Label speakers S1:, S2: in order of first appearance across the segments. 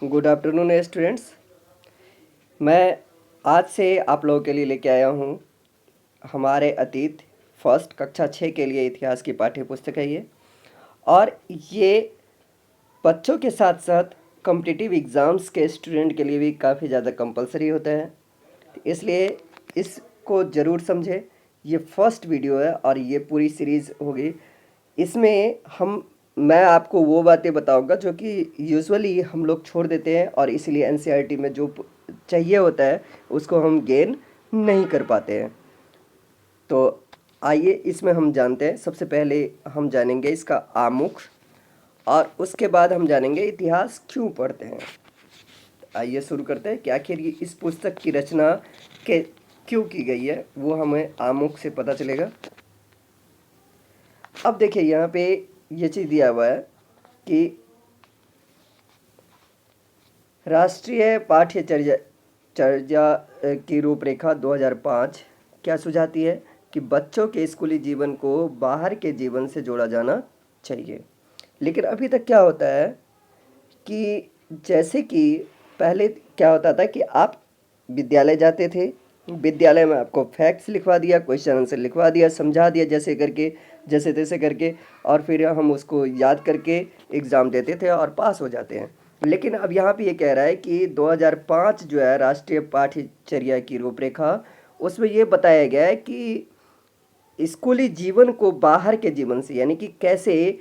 S1: Good afternoon students. मैं आज से आप लोगों के लिए लेके आया हूँ हमारे अतीत फर्स्ट कक्षा 6 के लिए इतिहास की पाठ्य पुस्तक है ये। और ये बच्चों के साथ साथ कॉम्पिटिटिव एग्ज़ाम्स के स्टूडेंट के लिए भी काफ़ी ज़्यादा कंपलसरी होता है, इसलिए इसको ज़रूर समझें। ये फर्स्ट वीडियो है और ये पूरी सीरीज़ होगी। इसमें मैं आपको वो बातें बताऊंगा जो कि यूजुअली हम लोग छोड़ देते हैं और इसीलिए एनसीईआरटी में जो चाहिए होता है उसको हम गेन नहीं कर पाते हैं। तो आइए इसमें हम जानते हैं। सबसे पहले हम जानेंगे इसका आमुख और उसके बाद हम जानेंगे इतिहास क्यों पढ़ते हैं। आइए शुरू करते हैं कि आखिर ये इस पुस्तक की रचना के क्यों की गई है, वो हमें आमुख से पता चलेगा। अब देखिए यहाँ पे ये चीज़ दिया हुआ है कि राष्ट्रीय पाठ्यचर्या चर्या की रूपरेखा 2005 क्या सुझाती है कि बच्चों के स्कूली जीवन को बाहर के जीवन से जोड़ा जाना चाहिए। लेकिन अभी तक क्या होता है कि जैसे कि पहले क्या होता था कि आप विद्यालय जाते थे, विद्यालय में आपको फैक्ट्स लिखवा दिया, क्वेश्चन आंसर लिखवा दिया, समझा दिया जैसे तैसे करके, और फिर हम उसको याद करके एग्ज़ाम देते थे और पास हो जाते हैं। लेकिन अब यहाँ पे ये कह रहा है कि 2005 जो है राष्ट्रीय पाठ्यचर्या की रूपरेखा, उसमें ये बताया गया है कि स्कूली जीवन को बाहर के जीवन से, यानी कि कैसे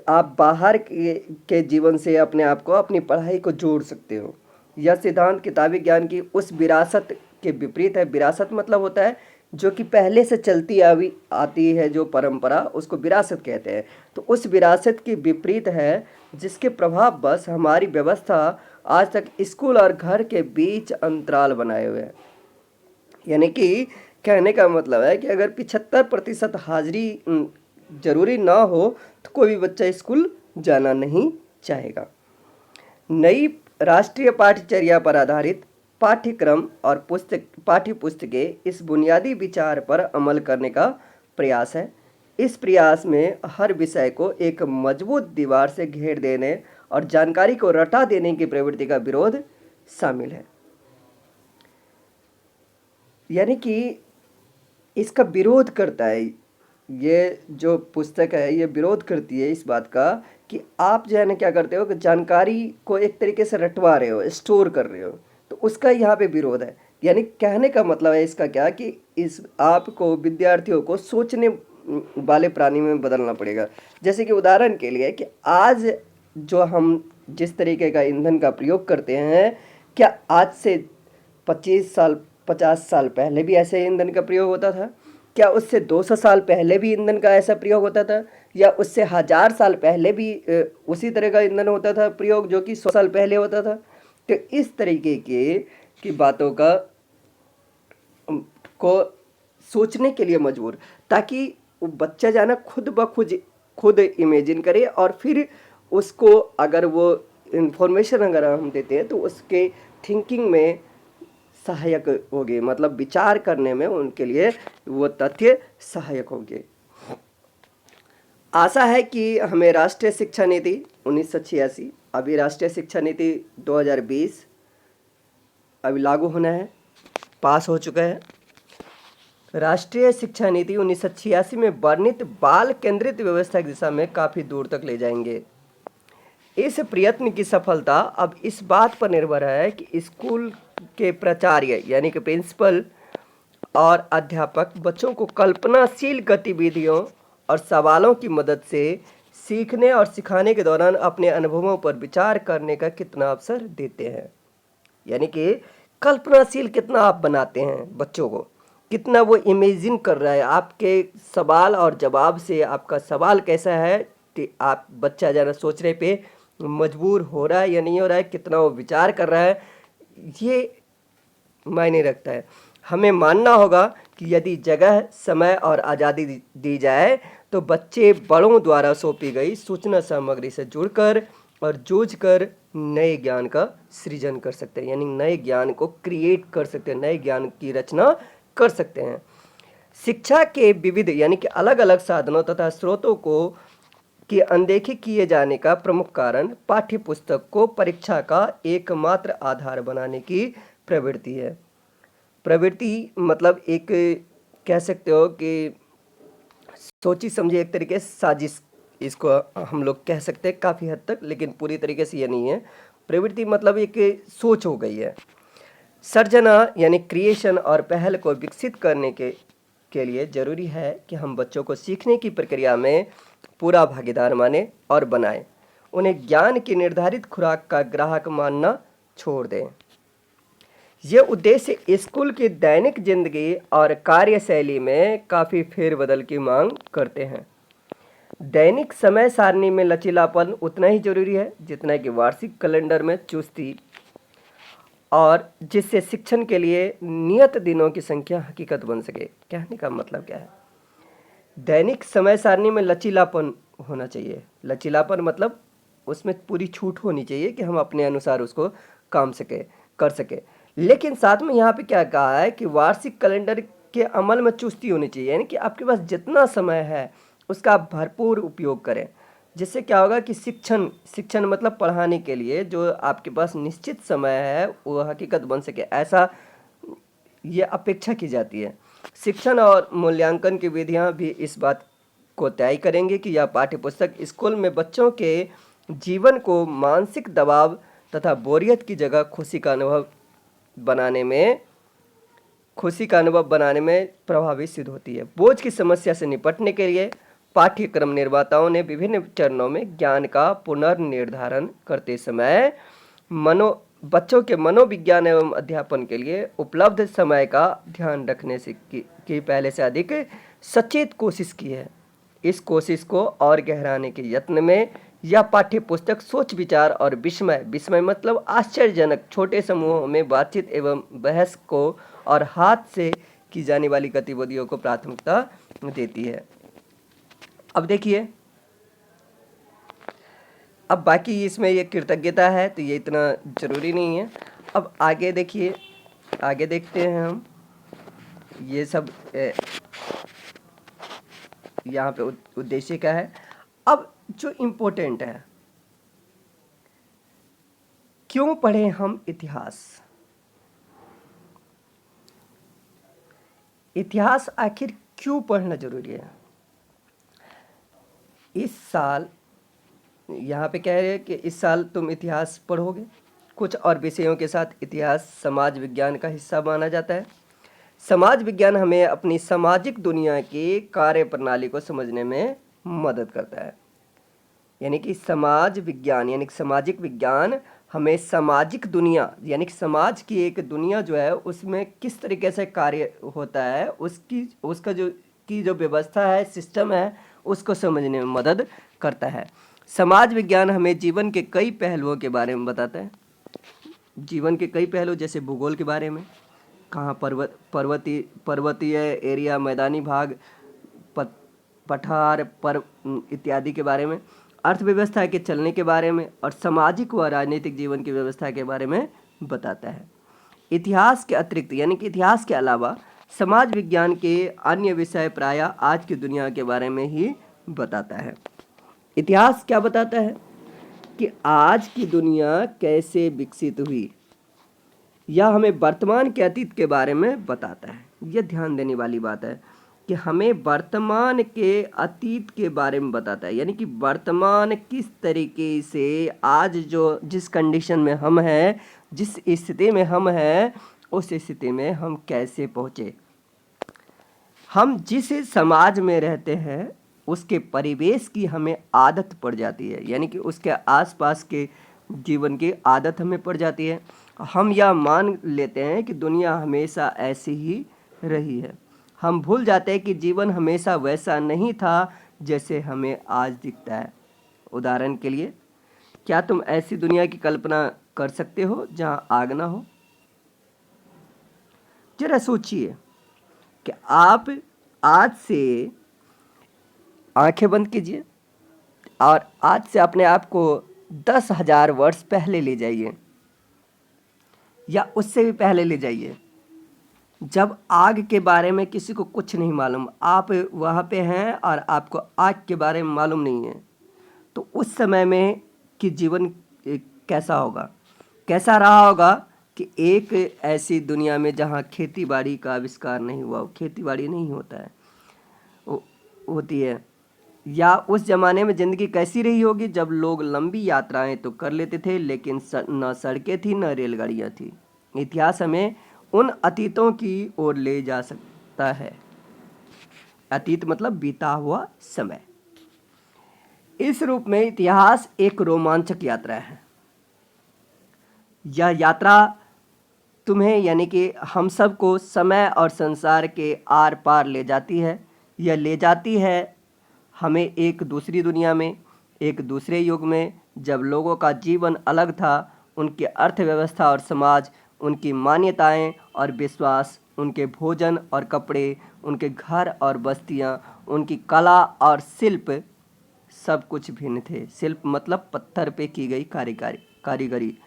S1: आप बाहर के जीवन से अपने आप को, अपनी पढ़ाई को जोड़ सकते हो। यह सिद्धांत किताबी ज्ञान की उस विरासत के विपरीत है। विरासत मतलब होता है जो कि पहले से चलती आती है, जो परंपरा, उसको विरासत कहते हैं। तो उस विरासत की विपरीत है जिसके प्रभाव बस हमारी व्यवस्था आज तक स्कूल और घर के बीच अंतराल बनाए हुए है। यानी कि कहने का मतलब है कि अगर 75% हाजिरी जरूरी ना हो तो कोई भी बच्चा स्कूल जाना नहीं चाहेगा। नई राष्ट्रीय पाठ्यचर्या पर आधारित पाठ्यक्रम और पाठ्य पुस्तकें इस बुनियादी विचार पर अमल करने का प्रयास है। इस प्रयास में हर विषय को एक मजबूत दीवार से घेर देने और जानकारी को रटा देने की प्रवृत्ति का विरोध शामिल है। यानी कि इसका विरोध करता है, ये जो पुस्तक है ये विरोध करती है इस बात का कि आप जो है ना क्या करते हो कि जानकारी को एक तरीके से रटवा रहे हो, स्टोर कर रहे हो, तो उसका यहाँ पे विरोध है। यानी कहने का मतलब है इसका क्या कि इस आपको, विद्यार्थियों को सोचने वाले प्राणी में बदलना पड़ेगा। जैसे कि उदाहरण के लिए कि आज जो हम जिस तरीके का ईंधन का प्रयोग करते हैं, क्या आज से 25 साल 50 साल पहले भी ऐसे ईंधन का प्रयोग होता था? क्या उससे 200 साल पहले भी ईंधन का ऐसा प्रयोग होता था? या उससे 1000 साल पहले भी उसी तरह का ईंधन होता था प्रयोग जो कि 100 साल पहले होता था? तो इस तरीके की बातों को सोचने के लिए मजबूर, ताकि वो बच्चा जाना खुद इमेजिन करे और फिर उसको, अगर वो इंफॉर्मेशन अगर हम देते हैं तो उसके थिंकिंग में सहायक होंगे, मतलब विचार करने में उनके लिए वो तथ्य सहायक होंगे। आशा है कि हमें राष्ट्रीय शिक्षा नीति 1986, अभी राष्ट्रीय शिक्षा नीति 2020 अभी लागू होना है, पास हो चुका है। राष्ट्रीय शिक्षा नीति 1986 में वर्णित बाल केंद्रित व्यवस्था की दिशा में काफ़ी दूर तक ले जाएंगे। इस प्रयत्न की सफलता अब इस बात पर निर्भर है कि स्कूल के प्राचार्य यानी कि प्रिंसिपल और अध्यापक बच्चों को कल्पनाशील गतिविधियों और सवालों की मदद से सीखने और सिखाने के दौरान अपने अनुभवों पर विचार करने का कितना अवसर देते हैं। यानी कि कल्पनाशील कितना आप बनाते हैं बच्चों को, कितना वो इमेजिन कर रहा है आपके सवाल और जवाब से। आपका सवाल कैसा है कि आप बच्चा ज़रा सोचने पे मजबूर हो रहा है या नहीं हो रहा है, कितना वो विचार कर रहा है, ये मायने रखता है। हमें मानना होगा कि यदि जगह, समय और आज़ादी दी जाए तो बच्चे बड़ों द्वारा सौंपी गई सूचना सामग्री से जुड़कर और जूझकर नए ज्ञान का सृजन कर सकते हैं, यानी नए ज्ञान को क्रिएट कर सकते हैं, नए ज्ञान की रचना कर सकते हैं। शिक्षा के विविध यानी कि अलग अलग साधनों तथा स्रोतों को कि अनदेखी किए जाने का प्रमुख कारण पाठ्य पुस्तक को परीक्षा का एकमात्र आधार बनाने की प्रवृत्ति है। प्रवृत्ति मतलब एक कह सकते हो कि सोची समझी एक तरीके से साजिश, इसको हम लोग कह सकते हैं काफ़ी हद तक, लेकिन पूरी तरीके से ये नहीं है। प्रवृत्ति मतलब एक सोच हो गई है। सर्जना यानी क्रिएशन और पहल को विकसित करने के लिए ज़रूरी है कि हम बच्चों को सीखने की प्रक्रिया में पूरा भागीदार माने और बनाएं। उन्हें ज्ञान की खुराक का ग्राहक मानना छोड़ दें। ये उद्देश्य स्कूल की दैनिक जिंदगी और कार्यशैली में काफ़ी फेरबदल की मांग करते हैं। दैनिक समय सारणी में लचीलापन उतना ही जरूरी है जितना कि वार्षिक कैलेंडर में चुस्ती, और जिससे शिक्षण के लिए नियत दिनों की संख्या हकीकत बन सके। कहने का मतलब क्या है? दैनिक समय सारणी में लचीलापन होना चाहिए। लचीलापन मतलब उसमें पूरी छूट होनी चाहिए कि हम अपने अनुसार उसको कर सके। लेकिन साथ में यहाँ पे क्या कहा है कि वार्षिक कैलेंडर के अमल में चुस्ती होनी चाहिए, यानी कि आपके पास जितना समय है उसका आप भरपूर उपयोग करें। जिससे क्या होगा कि शिक्षण मतलब पढ़ाने के लिए जो आपके पास निश्चित समय है वो हकीकत बन सके, ऐसा ये अपेक्षा की जाती है। शिक्षण और मूल्यांकन की विधियां भी इस बात को तय करेंगे कि यह पाठ्यपुस्तक स्कूल में बच्चों के जीवन को मानसिक दबाव तथा बोरियत की जगह खुशी का अनुभव बनाने में प्रभावी सिद्ध होती है। बोझ की समस्या से निपटने के लिए पाठ्यक्रम निर्माताओं ने विभिन्न चरणों में ज्ञान का पुनर्निर्धारण करते समय बच्चों के मनोविज्ञान एवं अध्यापन के लिए उपलब्ध समय का ध्यान रखने से की पहले से अधिक सचेत कोशिश की है। इस कोशिश को और गहराने के यत्न में यह पाठ्य पुस्तक सोच विचार और विस्मय मतलब आश्चर्यजनक छोटे समूहों में बातचीत एवं बहस को और हाथ से की जाने वाली गतिविधियों को प्राथमिकता देती है। अब देखिए, अब बाकी इसमें ये कृतज्ञता है तो ये इतना ज़रूरी नहीं है। अब आगे देखिए, आगे देखते हैं हम ये सब यहाँ पे उद्देश्य क्या है। अब जो इम्पोर्टेंट है, क्यों पढ़ें हम इतिहास? इतिहास आखिर क्यों पढ़ना जरूरी है? इस साल यहाँ पे कह रहे हैं कि इस साल तुम इतिहास पढ़ोगे। कुछ और विषयों के साथ इतिहास समाज विज्ञान का हिस्सा माना जाता है। समाज विज्ञान हमें अपनी सामाजिक दुनिया की कार्य प्रणाली को समझने में मदद करता है। यानी कि समाज विज्ञान यानी कि सामाजिक विज्ञान हमें सामाजिक दुनिया यानी कि समाज की एक दुनिया जो है उसमें किस तरीके से कार्य होता है उसका जो व्यवस्था है, सिस्टम है, उसको समझने में मदद करता है। समाज विज्ञान हमें जीवन के कई पहलुओं के बारे में बताता है। जीवन के कई पहलू जैसे भूगोल के बारे में, कहाँ पर्वतीय एरिया, मैदानी भाग, पठार इत्यादि के बारे में, अर्थव्यवस्था के चलने के बारे में और सामाजिक व राजनीतिक जीवन की व्यवस्था के बारे में बताता है। इतिहास के अतिरिक्त यानी कि इतिहास के अलावा समाज विज्ञान के अन्य विषय प्रायः आज की दुनिया के बारे में ही बताता है। इतिहास क्या बताता है कि आज की दुनिया कैसे विकसित हुई, यह हमें वर्तमान के अतीत के बारे में बताता है। यह ध्यान देने वाली बात है कि हमें वर्तमान के अतीत के बारे में बताता है, यानी कि वर्तमान किस तरीके से आज जो जिस कंडीशन में हम हैं, जिस स्थिति में हम हैं, उस स्थिति में हम कैसे पहुँचे। हम जिस समाज में रहते हैं उसके परिवेश की हमें आदत पड़ जाती है, यानी कि उसके आसपास के जीवन की आदत हमें पड़ जाती है। हम यह मान लेते हैं कि दुनिया हमेशा ऐसी ही रही है। हम भूल जाते हैं कि जीवन हमेशा वैसा नहीं था जैसे हमें आज दिखता है। उदाहरण के लिए, क्या तुम ऐसी दुनिया की कल्पना कर सकते हो जहां आग ना हो? जरा सोचिए कि आप आज से आंखें बंद कीजिए और आज से अपने आप को 10,000 वर्ष पहले ले जाइए या उससे भी पहले ले जाइए, जब आग के बारे में किसी को कुछ नहीं मालूम। आप वहाँ पे हैं और आपको आग के बारे में मालूम नहीं है। तो उस समय में कि जीवन कैसा होगा, कैसा रहा होगा कि एक ऐसी दुनिया में जहाँ खेती बाड़ी का आविष्कार नहीं हुआ, खेती बाड़ी नहीं होता है होती है, या उस ज़माने में ज़िंदगी कैसी रही होगी जब लोग लंबी यात्राएं तो कर लेते थे लेकिन न सड़कें थी न रेलगाड़ियां थी। इतिहास हमें उन अतीतों की ओर ले जा सकता है। अतीत मतलब बीता हुआ समय। इस रूप में इतिहास एक रोमांचक यात्रा है। यह यात्रा तुम्हें यानी कि हम सबको समय और संसार के आर पार ले जाती है। यह ले जाती है हमें एक दूसरी दुनिया में, एक दूसरे युग में, जब लोगों का जीवन अलग था, उनकी अर्थव्यवस्था और समाज, उनकी मान्यताएं और विश्वास, उनके भोजन और कपड़े, उनके घर और बस्तियां, उनकी कला और शिल्प, सब कुछ भिन्न थे। शिल्प मतलब पत्थर पे की गई कारीगरी।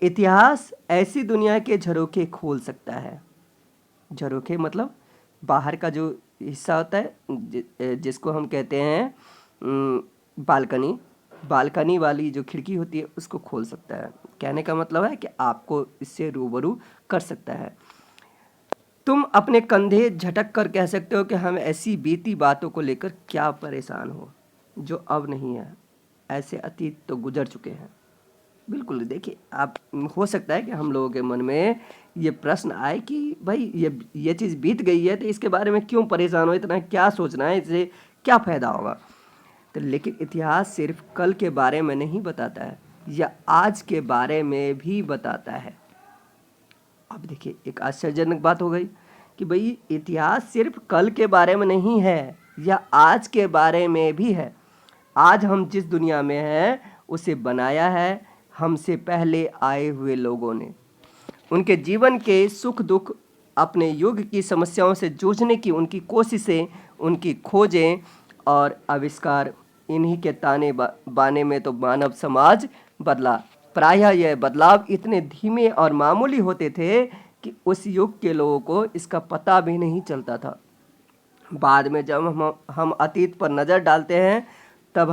S1: इतिहास ऐसी दुनिया के झरोखे खोल सकता है। झरोखे मतलब बाहर का जो हिस्सा होता है जिसको हम कहते हैं बालकनी वाली जो खिड़की होती है उसको खोल सकता है। कहने का मतलब है कि आपको इससे रूबरू कर सकता है। तुम अपने कंधे झटक कर कह सकते हो कि हम ऐसी बीती बातों को लेकर क्या परेशान हो जो अब नहीं है। ऐसे अतीत तो गुजर चुके हैं। बिल्कुल, देखिए आप हो सकता है कि हम लोगों के मन में ये प्रश्न आए कि भाई ये चीज़ बीत गई है तो इसके बारे में क्यों परेशान हो, इतना क्या सोचना है, इससे क्या फ़ायदा होगा। तो लेकिन इतिहास सिर्फ कल के बारे में नहीं बताता है, या आज के बारे में भी बताता है। अब देखिए एक आश्चर्यजनक बात हो गई कि भाई इतिहास सिर्फ कल के बारे में नहीं है, या आज के बारे में भी है। आज हम जिस दुनिया में हैं उसे बनाया है हमसे पहले आए हुए लोगों ने। उनके जीवन के सुख दुख, अपने युग की समस्याओं से जूझने की उनकी कोशिशें, उनकी खोजें और आविष्कार, इन्हीं के ताने बाने में तो मानव समाज बदला। प्रायः यह बदलाव इतने धीमे और मामूली होते थे कि उस युग के लोगों को इसका पता भी नहीं चलता था। बाद में जब हम अतीत पर नज़र डालते हैं जब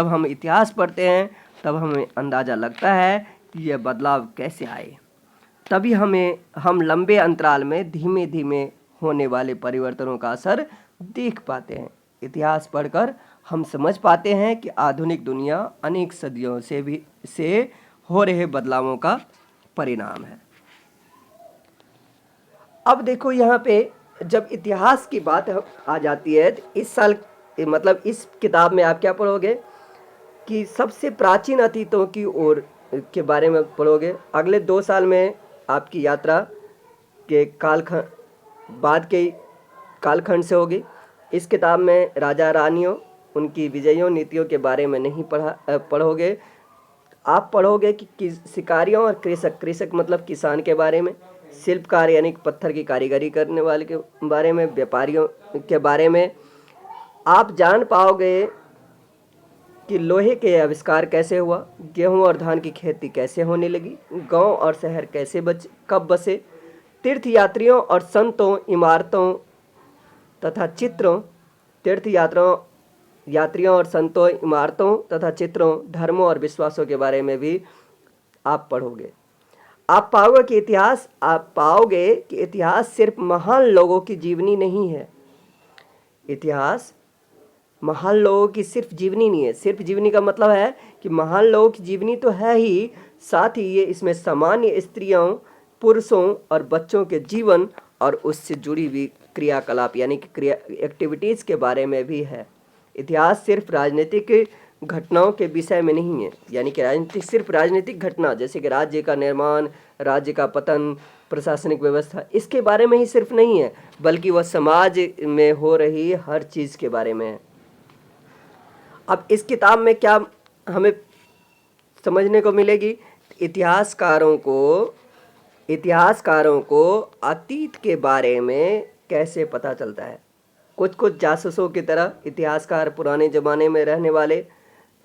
S1: हम इतिहास पढ़ते हैं तब हमें अंदाज़ा लगता है कि यह बदलाव कैसे आए। तभी हम लंबे अंतराल में धीमे धीमे होने वाले परिवर्तनों का असर देख पाते हैं। इतिहास पढ़कर हम समझ पाते हैं कि आधुनिक दुनिया अनेक सदियों से हो रहे बदलावों का परिणाम है। अब देखो यहाँ पे जब इतिहास की बात आ जाती है तो इस साल मतलब इस किताब में आप क्या पढ़ोगे कि सबसे प्राचीन अतीतों की ओर के बारे में पढ़ोगे। अगले 2 साल में आपकी यात्रा के बाद के कालखंड से होगी। इस किताब में राजा रानियों, उनकी विजयों, नीतियों के बारे में नहीं पढ़ोगे। आप पढ़ोगे कि शिकारियों और कृषक मतलब किसान के बारे में, शिल्पकार यानी पत्थर की कारीगरी करने वाले के बारे में, व्यापारियों के बारे में। आप जान पाओगे कि लोहे के आविष्कार कैसे हुआ, गेहूं और धान की खेती कैसे होने लगी, गांव और शहर कब बसे, तीर्थ यात्रियों और संतों, इमारतों तथा चित्रों, यात्रियों और संतों, इमारतों तथा चित्रों, धर्मों और विश्वासों के बारे में भी आप पढ़ोगे। आप पाओगे कि इतिहास सिर्फ महान लोगों की जीवनी नहीं है। इतिहास महान लोगों की सिर्फ जीवनी नहीं है। सिर्फ जीवनी का मतलब है कि महान लोगों की जीवनी तो है ही, साथ ही ये इसमें सामान्य स्त्रियों, पुरुषों और बच्चों के जीवन और उससे जुड़ी हुई क्रियाकलाप यानी कि एक्टिविटीज़ के बारे में भी है। इतिहास सिर्फ राजनीतिक घटनाओं के विषय में नहीं है, यानी कि सिर्फ राजनीतिक घटना जैसे कि राज्य का निर्माण, राज्य का पतन, प्रशासनिक व्यवस्था, इसके बारे में ही सिर्फ नहीं है, बल्कि वह समाज में हो रही हर चीज़ के बारे में है। अब इस किताब में क्या हमें समझने को मिलेगी? इतिहासकारों को अतीत के बारे में कैसे पता चलता है। कुछ जासूसों की तरह इतिहासकार पुराने ज़माने में रहने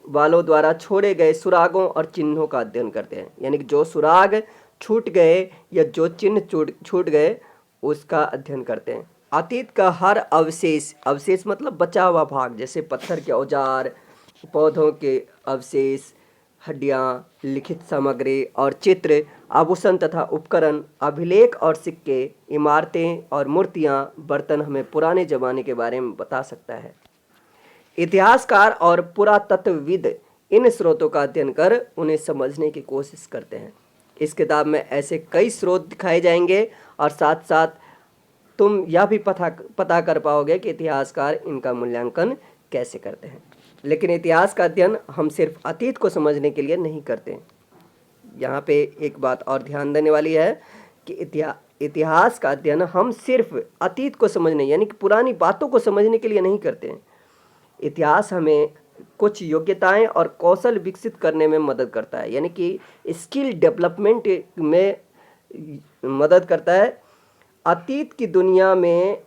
S1: वालों द्वारा छोड़े गए सुरागों और चिन्हों का अध्ययन करते हैं, यानी कि जो सुराग छूट गए या जो चिन्ह छूट गए उसका अध्ययन करते हैं। अतीत का हर अवशेष मतलब बचा हुआ भाग, जैसे पत्थर के औजार, पौधों के अवशेष, हड्डियाँ, लिखित सामग्री और चित्र, आभूषण तथा उपकरण, अभिलेख और सिक्के, इमारतें और मूर्तियाँ, बर्तन हमें पुराने ज़माने के बारे में बता सकता है। इतिहासकार और पुरातत्वविद इन स्रोतों का अध्ययन कर उन्हें समझने की कोशिश करते हैं। इस किताब में ऐसे कई स्रोत दिखाए जाएंगे और साथ साथ तुम यह भी पता कर पाओगे कि इतिहासकार इनका मूल्यांकन कैसे करते हैं। लेकिन इतिहास का अध्ययन हम सिर्फ अतीत को समझने के लिए नहीं करते। यहाँ पे एक बात और ध्यान देने वाली है कि इतिहास का अध्ययन हम सिर्फ अतीत को समझने यानी कि पुरानी बातों को समझने के लिए नहीं करते हैं। इतिहास हमें कुछ योग्यताएं और कौशल विकसित करने में मदद करता है, यानी कि स्किल डेवलपमेंट में मदद करता है। अतीत की दुनिया में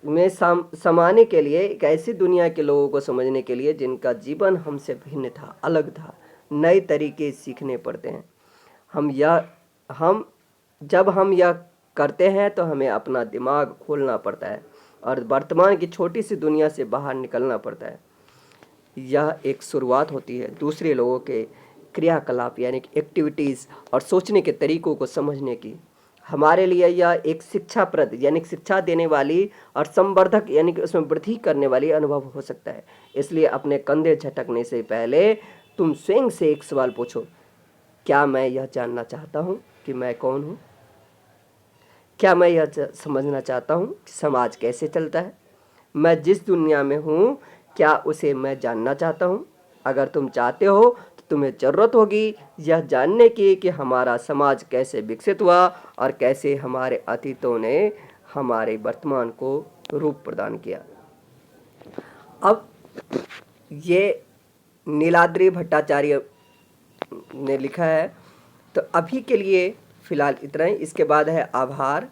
S1: समाने के लिए, एक ऐसी दुनिया के लोगों को समझने के लिए जिनका जीवन हमसे भिन्न था, अलग था, नए तरीके सीखने पड़ते हैं। जब हम यह करते हैं तो हमें अपना दिमाग खोलना पड़ता है और वर्तमान की छोटी सी दुनिया से बाहर निकलना पड़ता है। यह एक शुरुआत होती है दूसरे लोगों के क्रियाकलाप यानी कि एक्टिविटीज़ और सोचने के तरीकों को समझने की। हमारे लिए यह एक शिक्षाप्रद यानी शिक्षा देने वाली और संवर्धक यानी कि उसमें वृद्धि करने वाली अनुभव हो सकता है। इसलिए अपने कंधे झटकने से पहले तुम स्वयं से एक सवाल पूछो, क्या मैं यह जानना चाहता हूँ कि मैं कौन हूँ? क्या मैं यह समझना चाहता हूँ कि समाज कैसे चलता है? मैं जिस दुनिया में हूँ क्या उसे मैं जानना चाहता हूँ? अगर तुम चाहते हो तो तुम्हें ज़रूरत होगी यह जानने की कि हमारा समाज कैसे विकसित हुआ और कैसे हमारे अतीतों ने हमारे वर्तमान को रूप प्रदान किया। अब ये नीलाद्रि भट्टाचार्य ने लिखा है। तो अभी के लिए फ़िलहाल इतना ही। इसके बाद है आभार,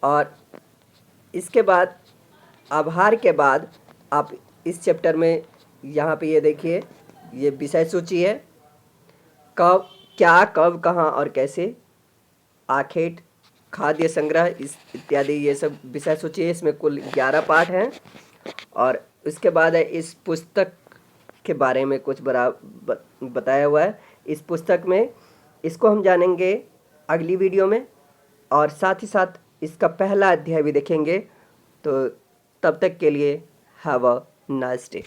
S1: और इसके बाद आभार के बाद आप इस चैप्टर में यहाँ पे ये देखिए, ये विषय सूची है। कब, क्या, कब, कहाँ और कैसे, आखेट, खाद्य संग्रह इत्यादि ये सब विषय सूची है। इसमें कुल 11 पाठ हैं। और उसके बाद है इस पुस्तक के बारे में कुछ बताया हुआ है इस पुस्तक में। इसको हम जानेंगे अगली वीडियो में, और साथ ही साथ इसका पहला अध्याय भी देखेंगे। तो तब तक के लिए हैव अ नाइस डे।